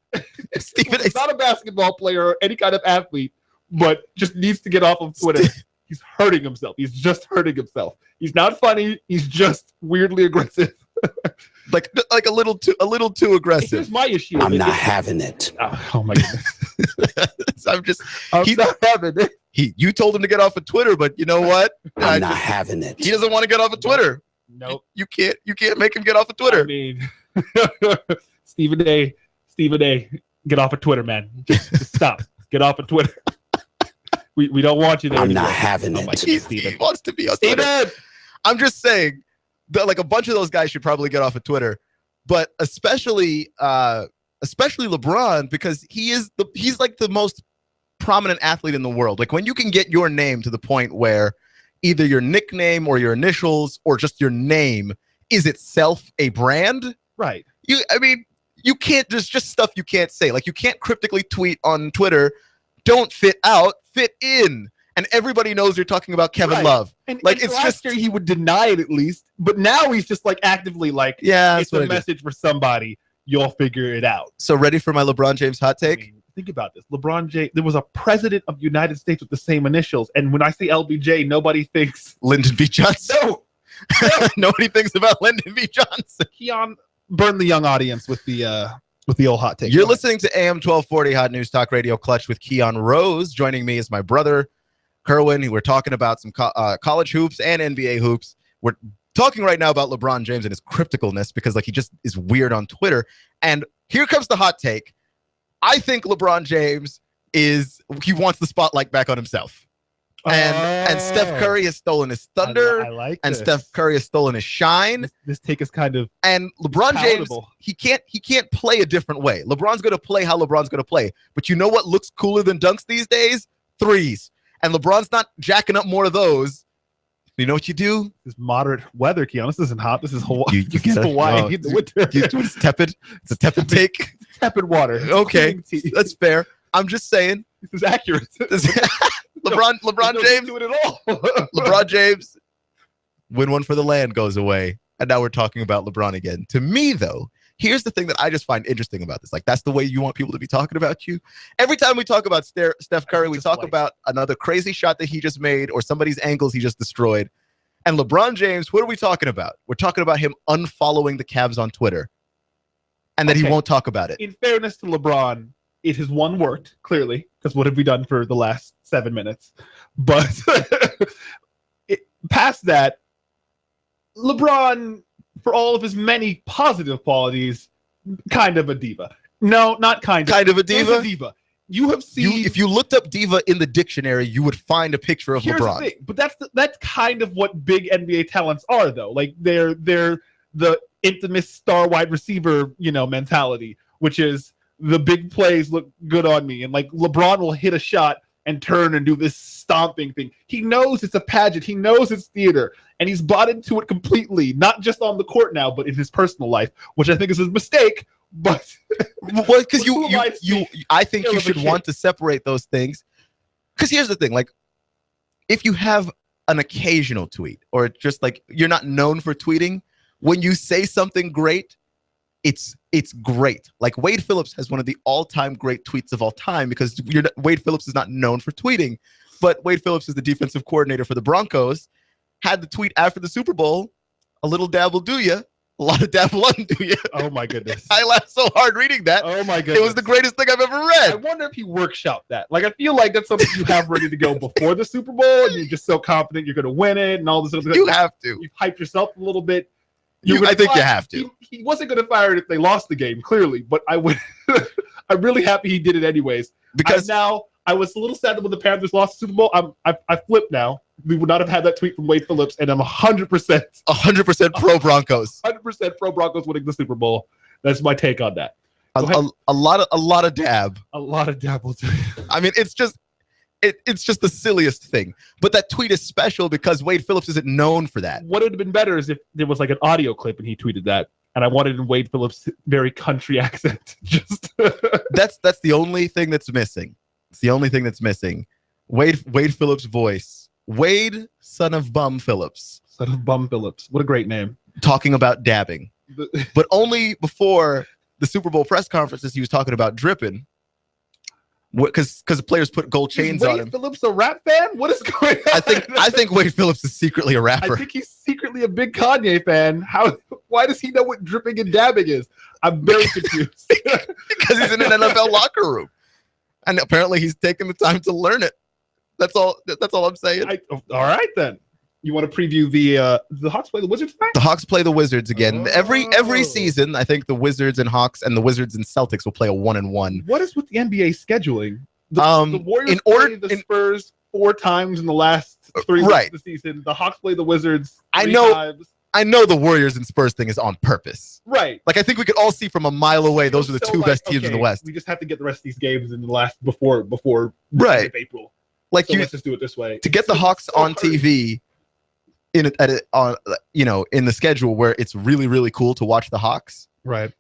Stephen He's not a basketball player or any kind of athlete, but just needs to get off of Twitter. He's hurting himself. He's just hurting himself. He's not funny. He's just weirdly aggressive. like a little too aggressive. Here's my issue. I'm not having it. Oh my goodness. I'm not having it. You told him to get off of Twitter, but you know what? I'm not having it. He doesn't want to get off of Twitter. Nope. You can't make him get off of Twitter. I mean, Stephen A, get off of Twitter, man. Just stop. Get off of Twitter. We don't want you there. I'm not having it. He wants to be on Twitter. I'm just saying that like a bunch of those guys should probably get off of Twitter, but especially LeBron, because he's like the most prominent athlete in the world. Like when you can get your name to the point where either your nickname or your initials or just your name is itself a brand, right? You can't just stuff you can't say. Like you can't cryptically tweet on Twitter, don't fit out, fit in. And everybody knows you're talking about Kevin Love. And like it's last year he would deny it at least, but now he's just like actively like, yeah, it's a message for somebody. You'll figure it out. So ready for my LeBron James hot take? Think about this. LeBron James, there was a president of the United States with the same initials. And when I say LBJ, nobody thinks Lyndon B. Johnson. No. Nobody thinks about Lyndon B. Johnson. Keon, burn the young audience with the old hot take. You're listening to AM 1240 Hot News Talk Radio Clutch with Keon Rose. Joining me is my brother, Kerwin. We're talking about some college hoops and NBA hoops. We're talking right now about LeBron James and his crypticalness because like he just is weird on Twitter. And here comes the hot take. I think LeBron James he wants the spotlight back on himself. And Steph Curry has stolen his thunder. I like and this. Steph Curry has stolen his shine. This take is kind of and LeBron James. He can't play a different way. LeBron's going to play how LeBron's going to play. But you know what looks cooler than dunks these days? Threes. And LeBron's not jacking up more of those. You know what you do? This moderate weather, Keon. This isn't hot. This is Hawaii. You get Hawaii in the winter. It's tepid. It's a tepid take. Tepid water. Okay, that's fair. I'm just saying. This is accurate. LeBron James. Do it at all. LeBron James. Win one for the land goes away, and now we're talking about LeBron again. To me, though, here's the thing that I just find interesting about this. Like that's the way you want people to be talking about you. Every time we talk about Steph Curry, we talk about another crazy shot that he just made or somebody's angles he just destroyed. And LeBron James, what are we talking about? We're talking about him unfollowing the Cavs on Twitter, and that he won't talk about it. In fairness to LeBron, it has worked clearly because what have we done for the last 7 minutes? But past that, LeBron, for all of his many positive qualities, kind of a diva. No, not kind of. Kind of a diva? He's a diva. You have seen. If you looked up diva in the dictionary, you would find a picture of LeBron. The thing, but that's kind of what big NBA talents are, though. Like they're the infamous star wide receiver, mentality, which is the big plays look good on me, and like LeBron will hit a shot and turn and do this stomping thing. He knows it's a pageant. He knows it's theater, and he's bought into it completely, not just on the court now, but in his personal life, which I think is a mistake. But because I think you should want to separate those things. Because here's the thing: like, if you have an occasional tweet, or just like you're not known for tweeting, when you say something great, it's great. Like Wade Phillips has one of the all-time great tweets of all time because Wade Phillips is not known for tweeting, but Wade Phillips is the defensive coordinator for the Broncos. Had the tweet after the Super Bowl. A little dab will do you. A lot of dab will undo you. Oh my goodness. I laughed so hard reading that. Oh my goodness. It was the greatest thing I've ever read. I wonder if he workshopped that. Like, I feel like that's something you have ready to go before the Super Bowl, and you're just so confident you're going to win it and all this other stuff. You have to. You've hyped yourself a little bit. I think you have to. He wasn't going to fire it if they lost the game, clearly, but I'm really happy he did it anyways. Because now I was a little sad that when the Panthers lost the Super Bowl. I flipped now. We would not have had that tweet from Wade Phillips, and I'm 100% pro Broncos. 100% pro Broncos winning the Super Bowl. That's my take on that. A lot of dab. A lot of dab will do. I mean, it's just the silliest thing. But that tweet is special because Wade Phillips isn't known for that. What would have been better is if there was like an audio clip and he tweeted that, and I wanted in Wade Phillips' very country accent. Just that's the only thing that's missing. It's the only thing that's missing. Wade Phillips' voice. Wade, son of Bum Phillips. Son of Bum Phillips. What a great name. Talking about dabbing. But only before the Super Bowl press conferences he was talking about dripping. Because the players put gold chains on him. Wade Phillips a rap fan? What is going on? I think Wade Phillips is secretly a rapper. I think he's secretly a big Kanye fan. Why does he know what dripping and dabbing is? I'm very confused. Because he's in an NFL locker room. And apparently he's taking the time to learn it. That's all I'm saying. All right, then. You want to preview the Hawks play the Wizards tonight? The Hawks play the Wizards again. Every season, I think the Wizards and Hawks and the Wizards and Celtics will play a 1-1. What is with the NBA scheduling? The Warriors play the Spurs 4 times in the last 3 weeks of the season. The Hawks play the Wizards 3 times. I know the Warriors and Spurs thing is on purpose. Right. Like, I think we could all see from a mile away those are the two best teams in the West. We just have to get the rest of these games in the last before April. Like, let's just do it this way. To get the Hawks on TV in the schedule where it's really, really cool to watch the Hawks. Right.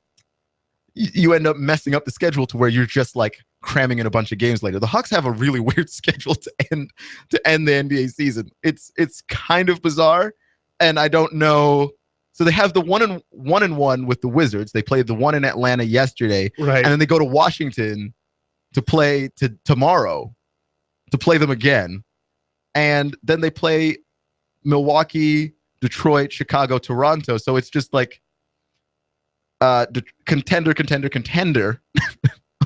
You end up messing up the schedule to where you're just like cramming in a bunch of games later. The Hawks have a really weird schedule to end the NBA season. It's kind of bizarre, and I don't know. So they have the 1-1 with the Wizards. They played the one in Atlanta yesterday, right? And then they go to Washington to play tomorrow to play them again, and then they play Milwaukee, Detroit, Chicago, Toronto. So it's just like contender.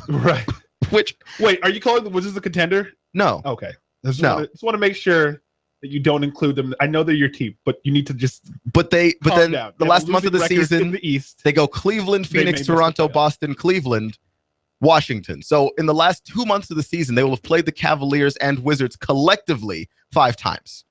Right. Wait, are you calling the Wizards a contender? No. Okay. Just want to make sure that you don't include them. I know they're your team, but you need to just. But then down. The last month of the season, in the East, they go Cleveland, Phoenix, Toronto, Boston, Cleveland, Washington. So in the last 2 months of the season, they will have played the Cavaliers and Wizards collectively 5 times.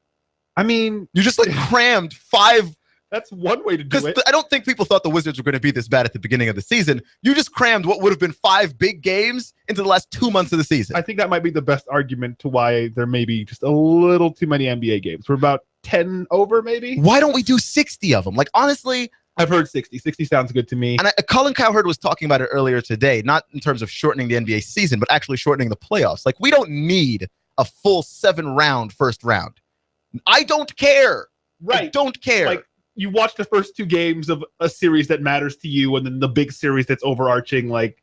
I mean, you just like crammed 5. That's one way to do it. I don't think people thought the Wizards were going to be this bad at the beginning of the season. You just crammed what would have been 5 big games into the last 2 months of the season. I think that might be the best argument to why there may be just a little too many NBA games. We're about 10 over, maybe. Why don't we do 60 of them? Like, honestly, I've heard 60. 60 sounds good to me. And Colin Cowherd was talking about it earlier today, not in terms of shortening the NBA season, but actually shortening the playoffs. Like, we don't need a full 7-round first round. I don't care. Right. I don't care. Like, you watch the first 2 games of a series that matters to you, and then the big series that's overarching, like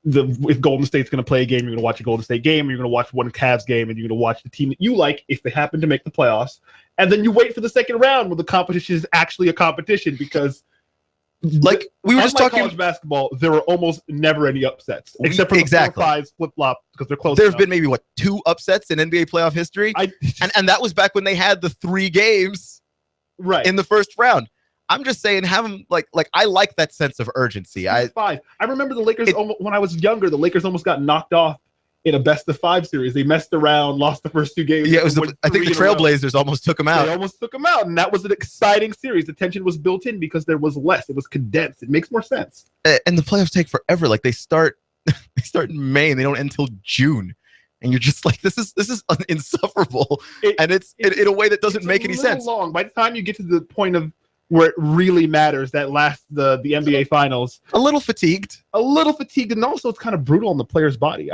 if Golden State's going to play a game, you're going to watch a Golden State game, you're going to watch one Cavs game, and you're going to watch the team that you like if they happen to make the playoffs. And then you wait for the second round when the competition is actually a competition, because like we were just talking college basketball, there were almost never any upsets except for the 4-5s flip-flop because they're close. There's been maybe 2 upsets in NBA playoff history, and that was back when they had the 3 games right in the first round. I'm just saying, have them like I like that sense of urgency. 5. I remember the Lakers when I was younger. The Lakers almost got knocked off in a best-of-5 series. They messed around, lost the first 2 games. Yeah, I think the Trailblazers almost took them out. They almost took them out, and that was an exciting series. The tension was built in because there was less. It was condensed. It makes more sense. And the playoffs take forever. Like they start in May and they don't end until June. And you're just like, this is insufferable. And it's in a way that doesn't make any sense. Long. By the time you get to the point of where it really matters, that last the NBA Finals, a little fatigued, and also it's kind of brutal on the player's body.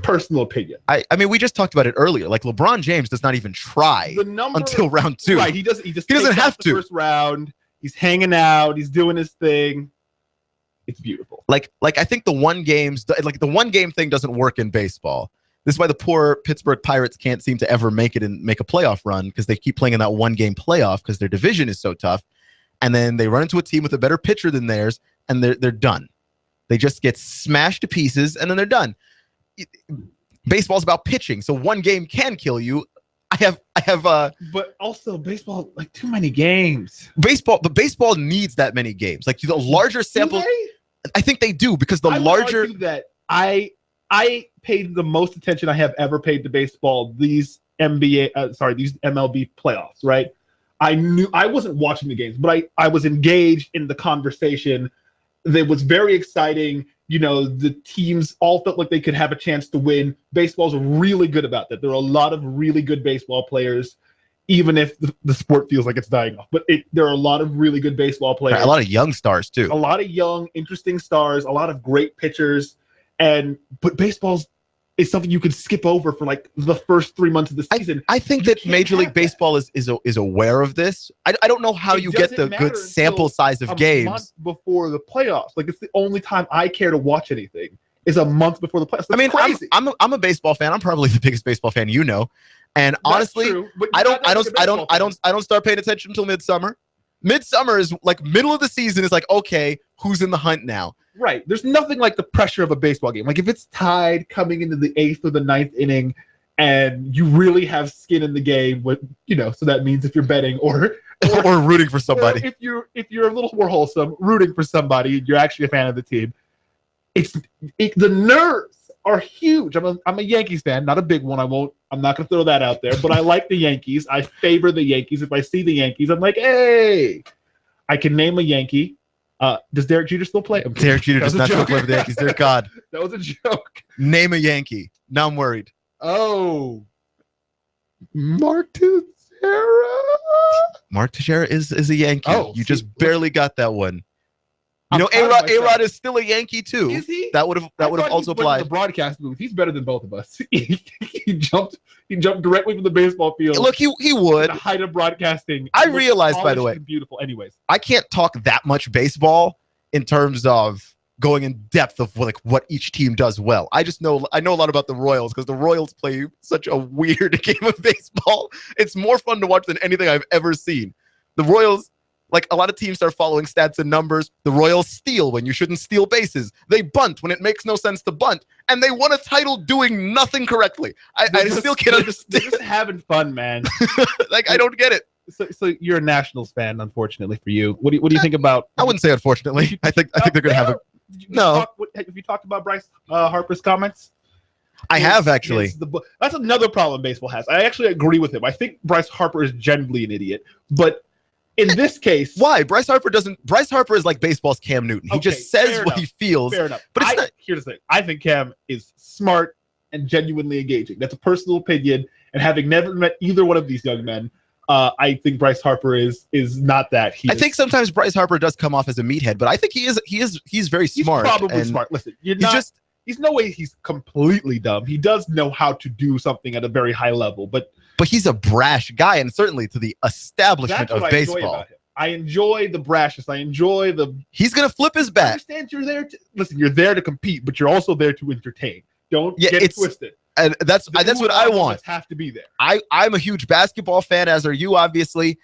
Personal opinion. I mean, we just talked about it earlier. Like LeBron James does not even try until round 2. Right, he doesn't have to. First round, he's hanging out, he's doing his thing. It's beautiful. Like I think the one game thing doesn't work in baseball This is why the poor Pittsburgh Pirates can't seem to ever make it and make a playoff run, because they keep playing in that one-game playoff because their division is so tough. And then they run into a team with a better pitcher than theirs, and they're done. They just get smashed to pieces, and then they're done. Baseball's about pitching, so one game can kill you. But also baseball, like, too many games. But baseball needs that many games. Like, the larger sample. I think they do, because I would argue that I paid the most attention I have ever paid to baseball these MLB playoffs, right? I wasn't watching the games, but I was engaged in the conversation. That was very exciting. You know, the teams all felt like they could have a chance to win. Baseball's really good about that. There are a lot of really good baseball players, even if the sport feels like it's dying off. But there are a lot of really good baseball players. A lot of young stars, too. A lot of young, interesting stars, a lot of great pitchers. But baseball's is something you can skip over for like the first 3 months of the season. I think that Major League Baseball is aware of this. I don't know how you get the good sample size of games. A month before the playoffs. Like, it's the only time I care to watch anything is a month before the playoffs. That's crazy. I'm a baseball fan. I'm probably the biggest baseball fan you know. And honestly, I don't start paying attention until midsummer. Midsummer is like middle of the season is like, okay, who's in the hunt now? Right. There's nothing like the pressure of a baseball game. Like, if it's tied coming into the 8th or the 9th inning and you really have skin in the game, so that means if you're betting or rooting for somebody. Or if you're a little more wholesome, rooting for somebody, you're actually a fan of the team. The nerves are huge. I'm a Yankees fan, not a big one. I'm not going to throw that out there, but I like the Yankees. I favor the Yankees. If I see the Yankees, I'm like, hey, I can name a Yankee. Does Derek Jeter still play? Derek Jeter does not still play for the Yankees. Dear God. That was a joke. Name a Yankee. Now I'm worried. Oh. Mark Teixeira. Mark Teixeira is a Yankee. Oh, you just barely got that one. You know, A-Rod is still a Yankee too. Is he? That would have also applied. The broadcast booth. He's better than both of us. he jumped directly from the baseball field. Look, he would. The height of broadcasting. I realized, by the way, beautiful. Anyways, I can't talk that much baseball in terms of going in depth of what each team does well. I know a lot about the Royals because the Royals play such a weird game of baseball. It's more fun to watch than anything I've ever seen. The Royals. Like, a lot of teams start following stats and numbers. The Royals steal when you shouldn't steal bases. They bunt when it makes no sense to bunt. And they won a title doing nothing correctly. I still can't understand. They're just having fun, man. I don't get it. So you're a Nationals fan, unfortunately for you. What do you think about... I wouldn't say unfortunately. I think they're going to have a... No. Have you talked about Bryce Harper's comments? I have, actually. That's another problem baseball has. I actually agree with him. I think Bryce Harper is generally an idiot. But... in this case, why Bryce Harper is like baseball's Cam Newton. He just says what he feels. Fair enough. But here's the thing. I think Cam is smart and genuinely engaging. That's a personal opinion. And having never met either one of these young men, I think Bryce Harper is not that. I think sometimes Bryce Harper does come off as a meathead, but I think he's very smart. He's probably smart. Listen, he's no way he's completely dumb. He does know how to do something at a very high level, but he's a brash guy, and certainly to the establishment of baseball. I enjoy the brashness. I enjoy he's going to flip his bat. I understand you're there you're there to compete, but you're also there to entertain. Don't get it twisted. And that's what I want. Have to be there. I'm a huge basketball fan, as are you, obviously.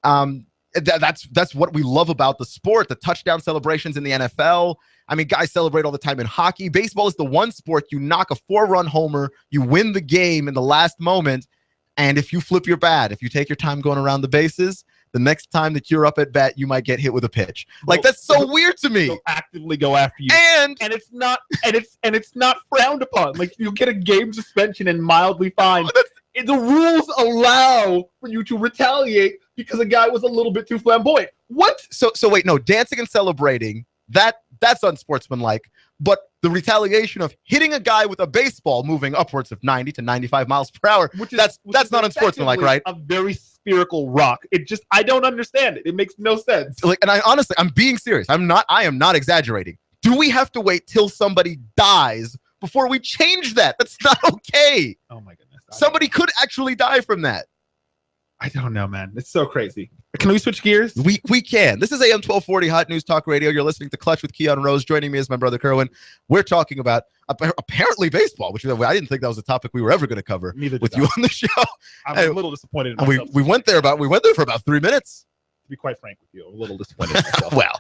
That's what we love about the sport, the touchdown celebrations in the NFL. I mean, guys celebrate all the time in hockey. Baseball is the one sport you knock a 4-run homer, you win the game in the last moment. And if you flip your bat, if you take your time going around the bases, the next time that you're up at bat, you might get hit with a pitch. That's so weird to me. They'll actively go after you, and it's not frowned upon. Like, you'll get a game suspension and mildly fined. The rules allow for you to retaliate because a guy was a little bit too flamboyant. What? So wait, no, dancing and celebrating that's unsportsmanlike. But the retaliation of hitting a guy with a baseball moving upwards of 90 to 95 miles per hour, that's not unsportsmanlike, right? A very spherical rock. I don't understand it. It makes no sense. And I'm being serious. I am not exaggerating. Do we have to wait till somebody dies before we change that? That's not okay. Oh my goodness. Somebody could actually die from that. I don't know, man. It's so crazy. Can we switch gears? We can. This is AM 1240 Hot News Talk Radio. You're listening to Clutch with Keon Rose. Joining me is my brother Kerwin. We're talking about apparently baseball, which I didn't think that was a topic we were ever going to cover with you on the show. I'm a little disappointed in myself. We went there for about 3 minutes. To be quite frank with you, I'm a little disappointed in myself. Well,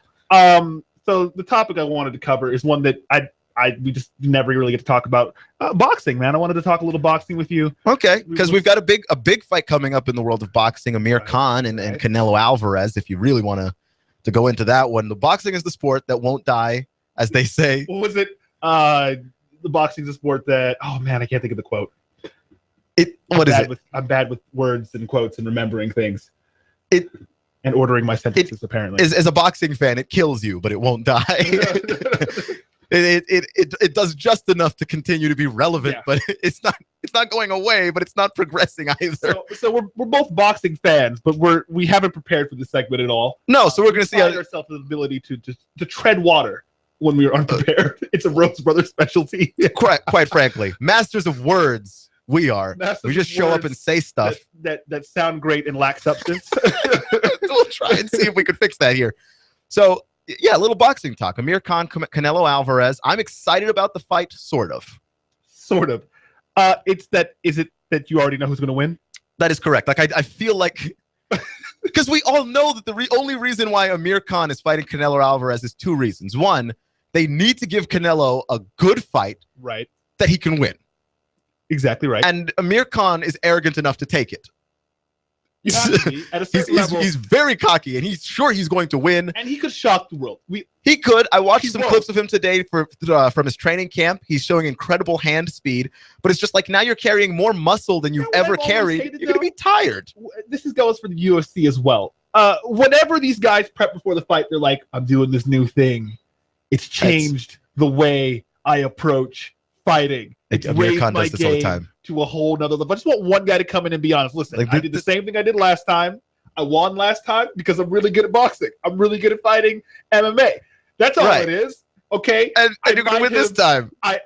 so the topic I wanted to cover is one that we just never really get to talk about. Boxing, man. I wanted to talk a little boxing with you. Okay, because we've got a big fight coming up in the world of boxing. Amir Khan and Canelo Alvarez. If you really want to go into that one, the boxing is the sport that won't die, as they say. What was it? The boxing is a sport that. Oh man, I can't think of the quote. I'm bad with words and quotes and remembering things. And ordering my sentences, apparently. As a boxing fan, it kills you, but it won't die. It does just enough to continue to be relevant, but it's not going away, but it's not progressing either. So we're both boxing fans, but we haven't prepared for this segment at all. No, so we're going to see ourselves the ability to tread water when we are unprepared. It's a Rose Brothers specialty. Quite frankly, masters of words. We are. We just show up and say stuff that sound great and lack substance. We'll try and see if we can fix that here. So, yeah, a little boxing talk. Amir Khan, Canelo Alvarez. I'm excited about the fight, sort of. Sort of. Is it that you already know who's going to win? That is correct. Like, I feel like, because we all know that the only reason why Amir Khan is fighting Canelo Alvarez is two reasons. One, they need to give Canelo a good fight, right, that he can win. Exactly right. And Amir Khan is arrogant enough to take it. You have to be at a certain level. He's very cocky, and he's sure he's going to win. And he could shock the world. He could. I watched some clips of him today from his training camp. He's showing incredible hand speed, but it's just like now you're carrying more muscle than you've ever carried. You're going to be tired. This goes for the UFC as well. Whenever these guys prep before the fight, they're like, I'm doing this new thing. It's changed the way I approach fighting. Amir Khan does this all the time. To a whole nother level. I just want one guy to come in and be honest. Listen, I did the same thing I did last time. I won last time because I'm really good at boxing. I'm really good at fighting MMA. That's all it is. Okay. And you're going to win this time. I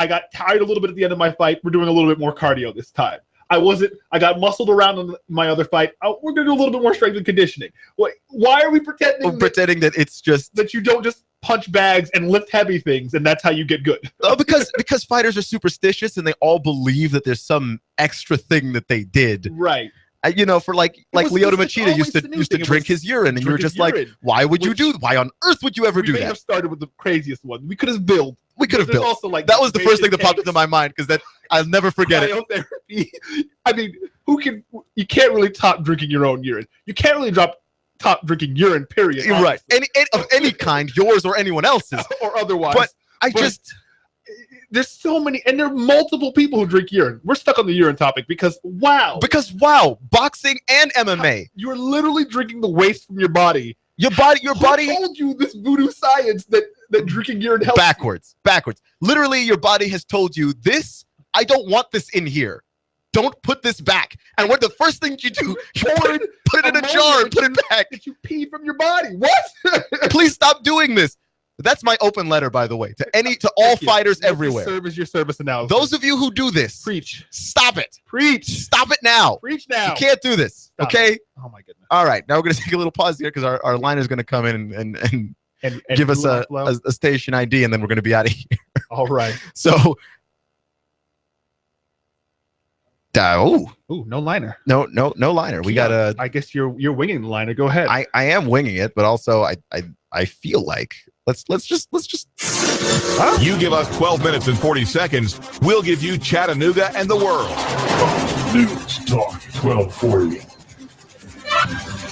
got tired a little bit at the end of my fight. We're doing a little bit more cardio this time. I got muscled around in my other fight. We're going to do a little bit more strength and conditioning. Why are we pretending that it's just that you don't just punch bags and lift heavy things and that's how you get good? because fighters are superstitious and they all believe that there's some extra thing that they did. Right. For like Lyoto Machida used to drink his urine, and you were just like, why would you do? Why on earth would you ever do that? We may have started with the craziest one. We could have built. Also that was the first thing that popped into my mind because I'll never forget it. I mean, you can't really top drinking your own urine. You can't really top drinking urine, period. You're right. Of any kind, yours or anyone else's. Or otherwise. But there's so many, and there are multiple people who drink urine. We're stuck on the urine topic because boxing and MMA. You're literally drinking the waste from your body. Your body told you this voodoo science that drinking urine helps. Backwards. Literally, your body has told you this. I don't want this in here. Don't put this back. And what the first thing you do, you put it in a jar and put it back. That you pee from your body. What? Please stop doing this. That's my open letter, by the way, to all fighters everywhere. Serve as your service analysis. Those of you who do this, preach. Stop it. Preach. Stop it now. Preach now. You can't do this. Stop okay? It. Oh my goodness. All right. Now we're going to take a little pause here because our line is going to come in and give us a station ID, and then we're going to be out of here. All right. So, no liner. No liner. We got a. I guess you're winging the liner. Go ahead. I am winging it, but also I feel like let's just. You give us 12 minutes and 40 seconds. We'll give you Chattanooga and the world. News Talk 1240.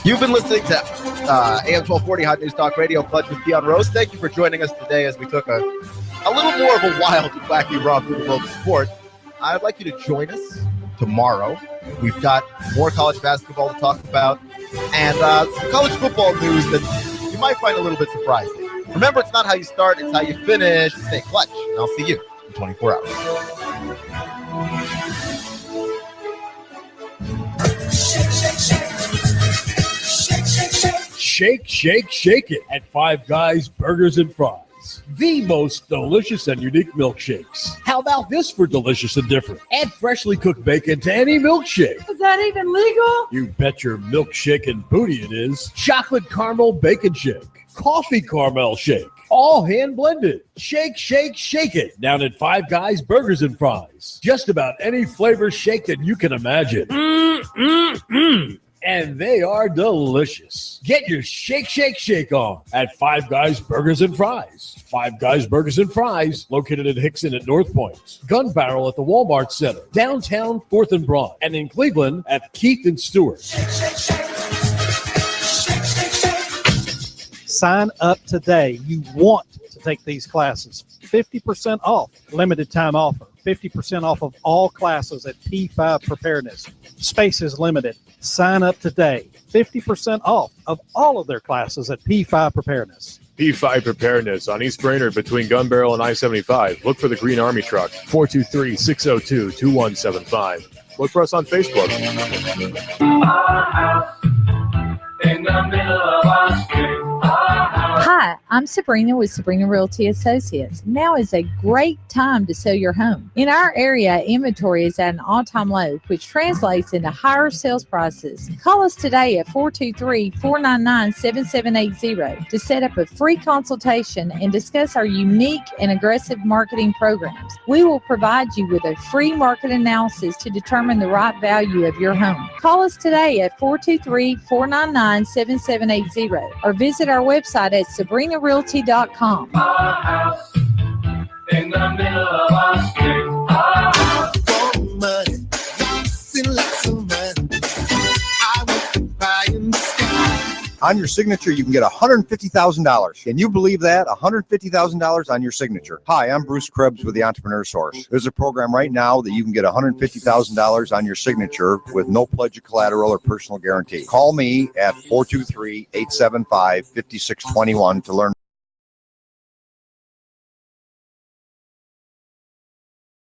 You've been listening to AM 1240 Hot News Talk Radio, Clutch with Keon Rose. Thank you for joining us today as we took a little more of a wild and wacky romp through the world of sport. I'd like you to join us tomorrow. We've got more college basketball to talk about and some college football news that you might find a little bit surprising. Remember, it's not how you start, it's how you finish. Stay clutch, and I'll see you in 24 hours. Shake, shake, shake it at Five Guys Burgers and Fries. the most delicious and unique milkshakes. How about this for delicious and different? Add freshly cooked bacon to any milkshake. Is that even legal? You bet your milkshake and booty it is. Chocolate caramel bacon shake. Coffee caramel shake. All hand blended. Shake, shake, shake it. Down at Five Guys Burgers and Fries. Just about any flavor shake that you can imagine. And they are delicious. Get your shake, shake, shake on at Five Guys Burgers and Fries. Five Guys Burgers and Fries, located at Hickson at North Point. Gun Barrel at the Walmart Center. Downtown 4th and Broad. And in Cleveland at Keith and Stewart. Sign up today. You want to take these classes. 50% off. Limited time offer. 50% off of all classes at P5 Preparedness. Space is limited. Sign up today. 50% off of all of their classes at P5 Preparedness. P5 Preparedness on East Brainerd between Gun Barrel and I-75. Look for the Green Army truck, 423-602-2175. Look for us on Facebook. In the middle of our street. Hi, I'm Sabrina with Sabrina Realty Associates. Now is a great time to sell your home. In our area, inventory is at an all-time low, which translates into higher sales prices. Call us today at 423-499-7780 to set up a free consultation and discuss our unique and aggressive marketing programs. We will provide you with a free market analysis to determine the right value of your home. Call us today at 423-499-7780 or visit our website at SabrinaRealty.com. Our house in the middle of our street. Our house. Money, lots and lots of money. I want to buy in the sky. On your signature, you can get $150,000. Can you believe that? $150,000 on your signature. Hi, I'm Bruce Krebs with the Entrepreneur Source. There's a program right now that you can get $150,000 on your signature with no pledge of collateral or personal guarantee. Call me at 423-875-5621 to learn.